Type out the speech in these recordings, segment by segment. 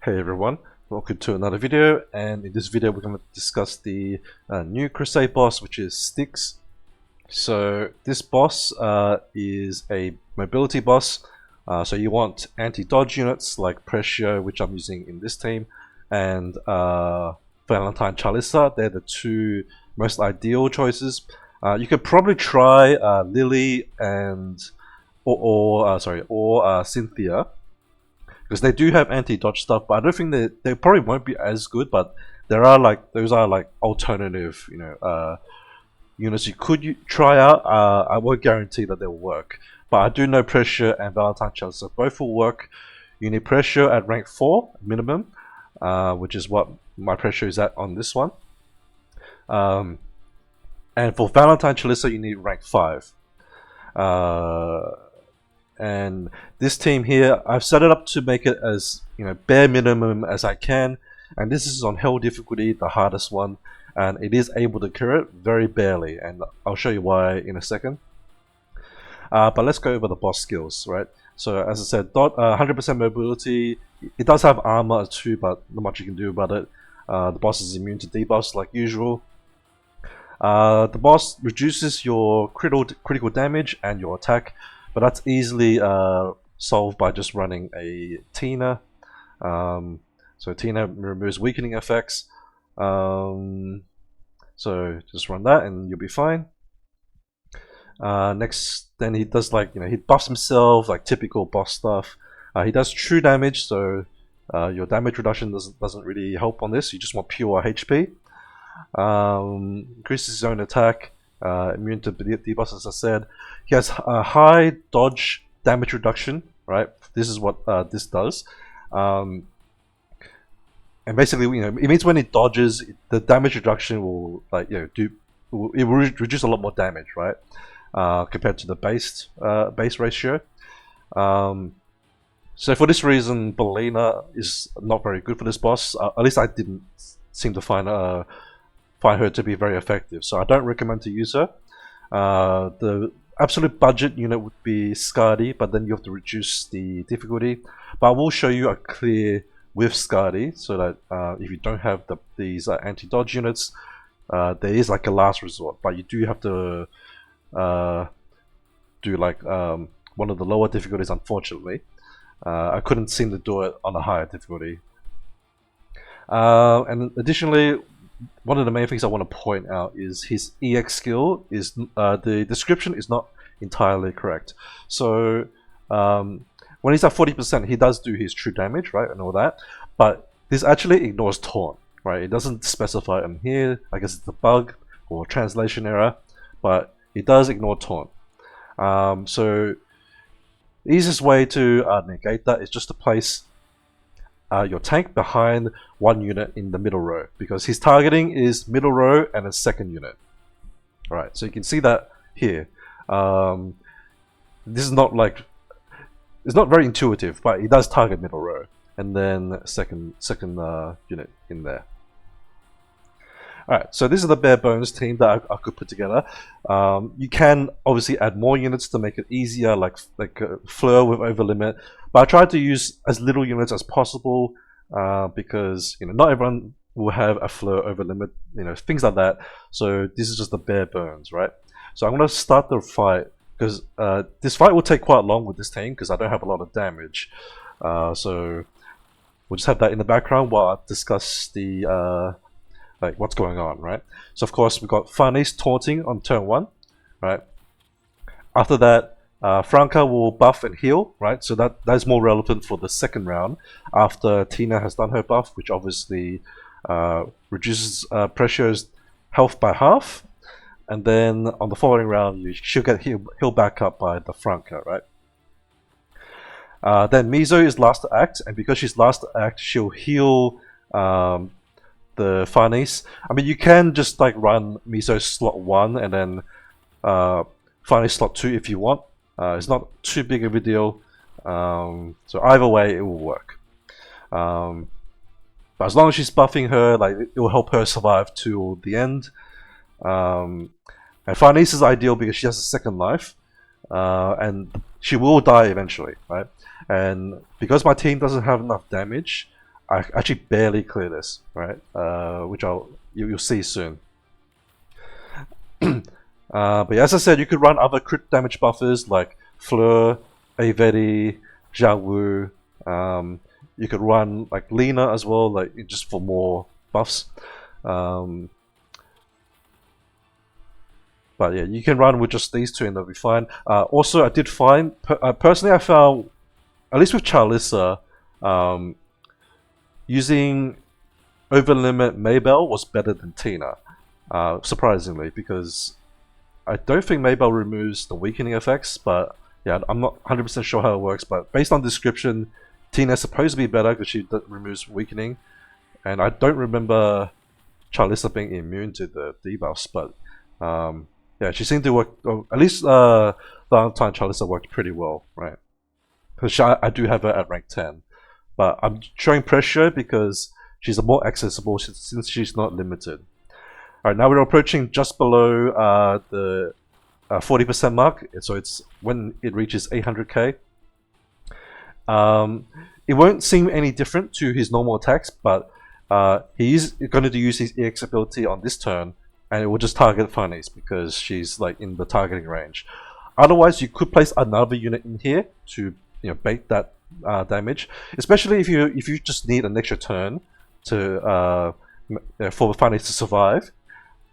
Hey everyone, welcome to another video, and in this video we're going to discuss the new Crusade boss, which is Styx. So this boss is a mobility boss, so you want anti-dodge units like Precio, which I'm using in this team, and Valentine Chalissa. They're the two most ideal choices. You could probably try Lily and or Cynthia, because they do have anti-dodge stuff, but I don't think they probably won't be as good. But there are those are alternative, units you could try out. I won't guarantee that they'll work, but I do know Precio and Valentine Challenge, so both will work. You need Precio at rank 4 minimum, which is what my Precio is at on this one. And for Valentine Chalissa, you need rank 5. And this team here, I've set it up to make it as bare minimum as I can, and this is on hell difficulty, the hardest one, and it is able to cure it very barely, and I'll show you why in a second. But let's go over the boss skills, right? So as I said, 100% mobility. It does have armor too, but not much you can do about it. The boss is immune to debuffs like usual. The boss reduces your critical damage and your attack, but that's easily solved by just running a Tina. So Tina removes weakening effects. So just run that and you'll be fine. Next, then he does he buffs himself, like typical boss stuff. He does true damage, so your damage reduction doesn't really help on this. You just want pure HP. Increases his own attack. Immune to debuffs, as I said. He has a high dodge damage reduction, right? This is what this does. And basically, it means when it dodges, the damage reduction will reduce a lot more damage, right? Compared to the base ratio. So for this reason, Belina is not very good for this boss. At least I didn't seem to find her to be very effective, so I don't recommend to use her. The absolute budget unit would be Skaadi, but then you have to reduce the difficulty. But I will show you a clear with Skaadi, so that if you don't have these anti-dodge units, there is like a last resort, but you do have to do one of the lower difficulties, unfortunately. I couldn't seem to do it on a higher difficulty. And additionally, one of the main things I want to point out is his EX skill is the description is not entirely correct. So when he's at 40%, he does do his true damage, right, and all that, but this actually ignores taunt, right? It doesn't specify him here. I guess it's a bug or translation error, but it does ignore taunt. So the easiest way to negate that is just to place your tank behind one unit in the middle row, because his targeting is middle row and a second unit. Alright, so you can see that here. This is not it's not very intuitive, but he does target middle row and then second unit in there. Alright, so this is the bare bones team that I could put together. You can obviously add more units to make it easier, like Fleur with Overlimit, but I tried to use as little units as possible because not everyone will have a Fleur Overlimit, things like that. So this is just the bare bones, right? So I'm going to start the fight, because this fight will take quite long with this team because I don't have a lot of damage. So we'll just have that in the background while I discuss the what's going on, right? So of course we've got Farnese taunting on turn 1, right? After that, Franca will buff and heal, right? So that's more relevant for the second round after Tina has done her buff, which obviously reduces Precio's health by half, and then on the following round she'll get healed back up by the Franca, right? Then Mizo is last to act, and because she's last to act, she'll heal the Farnese. I mean, you can just run Mizo slot 1 and then Farnese slot 2 if you want. It's not too big of a deal, so either way it will work. But as long as she's buffing her, it will help her survive to the end. And Farnese is ideal because she has a second life, and she will die eventually, right? And because my team doesn't have enough damage, I actually barely clear this, right? Which you'll see soon. But yeah, as I said, you could run other crit damage buffers like Fleur, Avedi, Jawu. You could run like Lina as well, like just for more buffs. But yeah, you can run with just these two and they'll be fine. Also, I did find, personally I found, at least with Charlissa, using Overlimit Maybell was better than Tina. Surprisingly, because I don't think Maybell removes the weakening effects, but yeah, I'm not 100% sure how it works, but based on description, Tina is supposed to be better because she removes weakening, and I don't remember Charlissa being immune to the debuffs, but yeah, she seemed to work, at least the other time Charlissa worked pretty well, right? Because I do have her at rank 10, but I'm showing Precio because she's more accessible since she's not limited. Alright, now we're approaching just below the 40% mark, so it's when it reaches 800k. It won't seem any different to his normal attacks, but he's going to use his EX ability on this turn, and it will just target Farnese because she's like in the targeting range. Otherwise, you could place another unit in here to bait that damage, especially if you just need an extra turn to for Farnese to survive.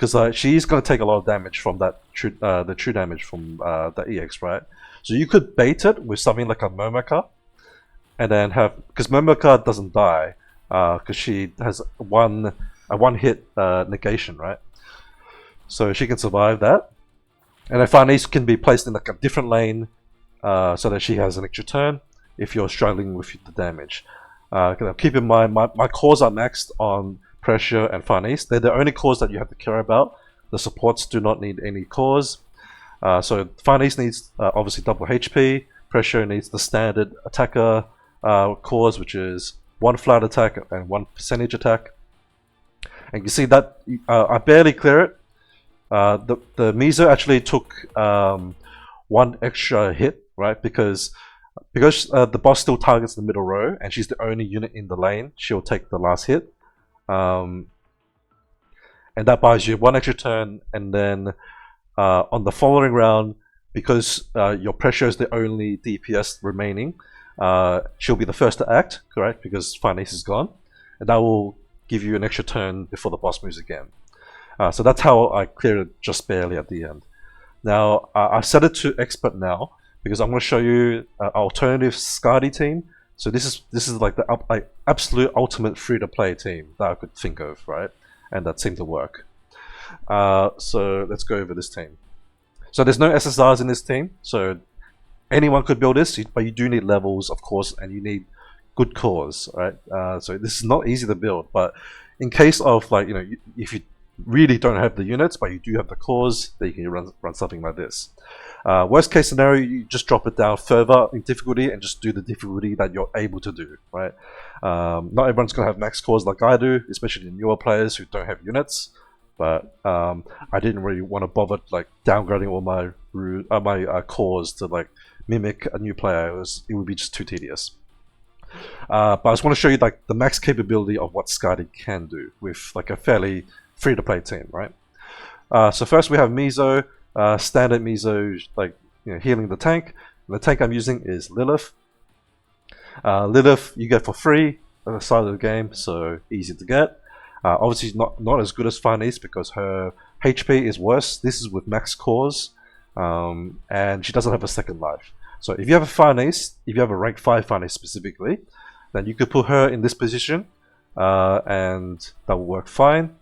Because she's going to take a lot of damage from that the true damage from the EX, right? So you could bait it with something like a Momoka, and then have, because Momoka doesn't die, because she has a one hit negation, right? So she can survive that, and then Farnese can be placed in like a different lane, so that she has an extra turn if you're struggling with the damage. Keep in mind, my cores are maxed on Precio and Farnese. They're the only cores that you have to care about. The supports do not need any cores. So Farnese needs obviously double HP. Precio needs the standard attacker cores, which is 1 flat attack and 1 percentage attack. And you see that I barely clear it. The Mizo actually took 1 extra hit, right? Because the boss still targets the middle row, and she's the only unit in the lane. She'll take the last hit. And that buys you 1 extra turn, and then on the following round, because your Precio is the only DPS remaining, she'll be the first to act, correct? Because Farnese is gone, and that will give you an extra turn before the boss moves again. So that's how I cleared it just barely at the end. Now I've set it to expert now because I'm going to show you an alternative Skaadi team. So this is like the absolute ultimate free-to-play team that I could think of, right? And that seemed to work. So let's go over this team. So there's no SSRs in this team, so anyone could build this, but you do need levels, of course, and you need good cores, right? So this is not easy to build, but in case of like if you really don't have the units, but you do have the cores, then you can run something like this. Worst case scenario, you just drop it down further in difficulty and just do the difficulty that you're able to do, right? Not everyone's going to have max cores like I do, especially newer players who don't have units, but I didn't really want to bother like downgrading all my cores to like mimic a new player. It would be just too tedious. But I just want to show you like the max capability of what Skaadi can do with like a fairly free-to-play team, right? So first we have Mizo. Standard Mizo, like healing the tank. And the tank I'm using is Lilith. Lilith you get for free at the start of the game, so easy to get. Obviously not as good as Farnese because her HP is worse. This is with max cores, and she doesn't have a second life. So if you have a Farnese, if you have a rank 5 Farnese specifically, then you could put her in this position, and that will work fine.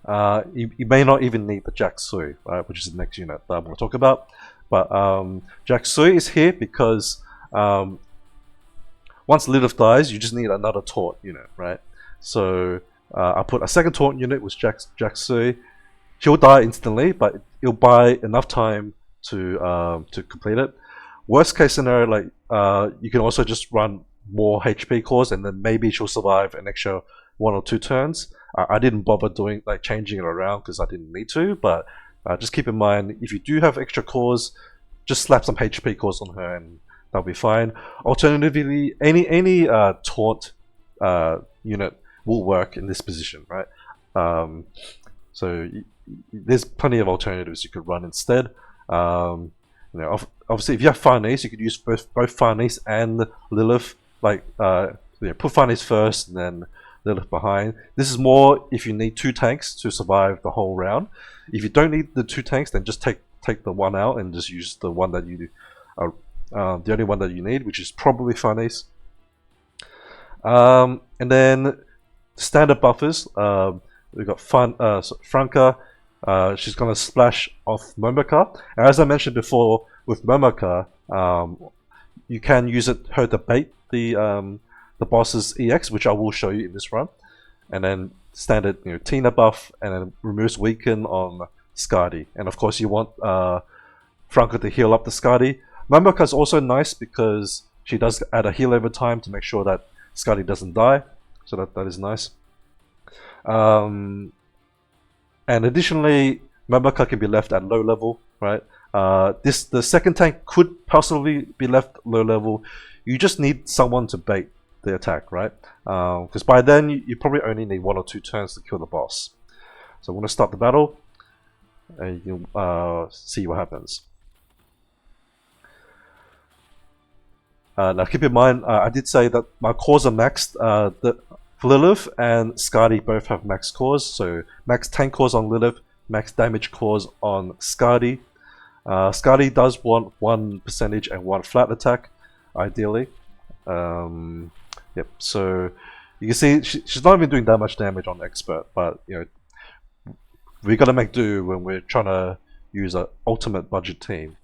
You may not even need the Jacksui, right, which is the next unit that I'm going to talk about. But Jacksui is here because once Lilith dies, you just need another taunt unit, right? So I put a second taunt unit with Jacksui. She'll die instantly, but it'll buy enough time to complete it. Worst case scenario, like you can also just run more HP cores, and then maybe she'll survive an extra 1 or 2 turns. I didn't bother doing like changing it around because I didn't need to, but just keep in mind if you do have extra cores, just slap some HP cores on her and that'll be fine. Alternatively, any taunt unit will work in this position, right? So there's plenty of alternatives you could run instead. You know, obviously, if you have Farnese, you could use both Farnese and Lilith. Like, you know, put Farnese first and then Lilith behind. This is more if you need 2 tanks to survive the whole round. If you don't need the 2 tanks, then just take the one out and just use the one that you the only one that you need, which is probably Farnese. And then standard buffers. We've got Franca. She's gonna splash off Momoka. And as I mentioned before, with Momoka, you can use her to bait the boss's EX, which I will show you in this run. And then standard, you know, Tina buff, and then removes weaken on Skaadi. And of course, you want Franca to heal up the Skaadi. Momoka is also nice because she does add a heal over time to make sure that Skaadi doesn't die. So that is nice. And additionally, Momoka can be left at low level, right? The second tank could possibly be left low level. You just need someone to bait the attack, right? Because by then you probably only need 1 or 2 turns to kill the boss. So I'm going to start the battle, and you'll see what happens. Now keep in mind, I did say that my cores are maxed. Lilith and Skaadi both have max cores, so max tank cores on Lilith, max damage cores on Skaadi. Skaadi does want 1% and 1 flat attack, ideally. Yep. So you can see she's not even doing that much damage on expert, but you know, we gotta make do when we're trying to use an ultimate budget team.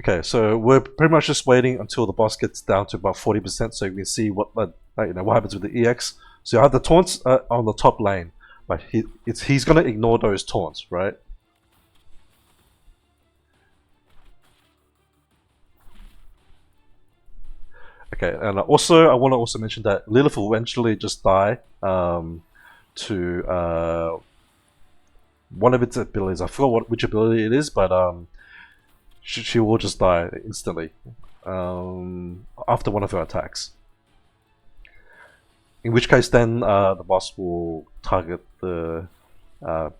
Okay, so we're pretty much just waiting until the boss gets down to about 40%, so you can see what what happens with the EX. So you have the taunts on the top lane, but he's gonna ignore those taunts, right? Okay, and also I want to also mention that Lilith will eventually just die to one of its abilities. I forgot which ability it is, but she will just die instantly after one of her attacks. In which case, then the boss will target the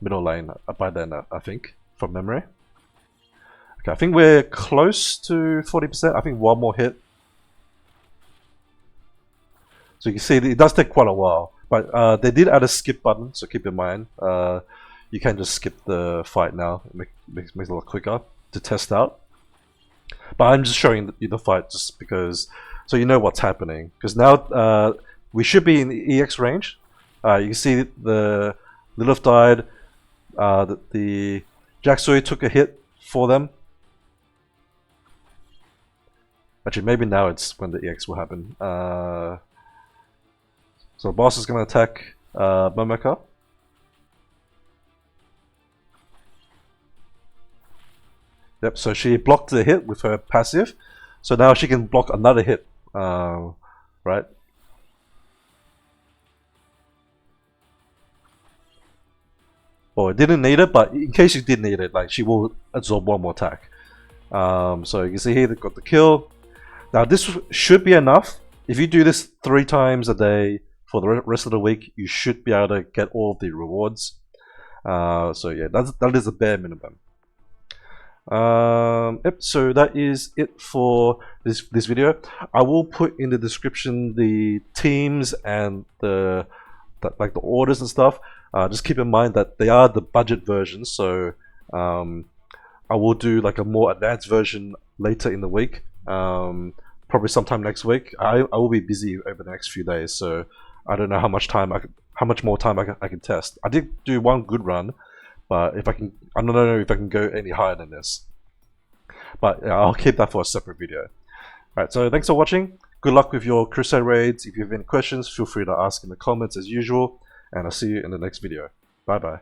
middle lane by then, I think, from memory. Okay, I think we're close to 40%. I think one more hit. So you can see it does take quite a while, but they did add a skip button, so keep in mind. You can just skip the fight now. It makes it a lot quicker to test out. But I'm just showing you the fight just because, so you know what's happening. Because now we should be in the EX range. You can see the Lilith died. The Jacksui took a hit for them. Actually, maybe now it's when the EX will happen. So the boss is going to attack Momoka. Yep, so she blocked the hit with her passive. So now she can block another hit, right? Well, it didn't need it, but in case you did need it, like she will absorb one more attack. So you can see here they've got the kill. Now this should be enough. If you do this 3 times a day for the rest of the week, you should be able to get all of the rewards. So yeah, that is the bare minimum. Yep, so that is it for this video. I will put in the description the teams and the orders and stuff. Just keep in mind that they are the budget versions, so I will do like a more advanced version later in the week. Probably sometime next week. I will be busy over the next few days, so I don't know how much more time I can test. I did do one good run, but if I don't know if I can go any higher than this. But yeah, I'll keep that for a separate video. Alright, so thanks for watching. Good luck with your Crusade raids. If you have any questions, feel free to ask in the comments as usual, and I'll see you in the next video. Bye bye.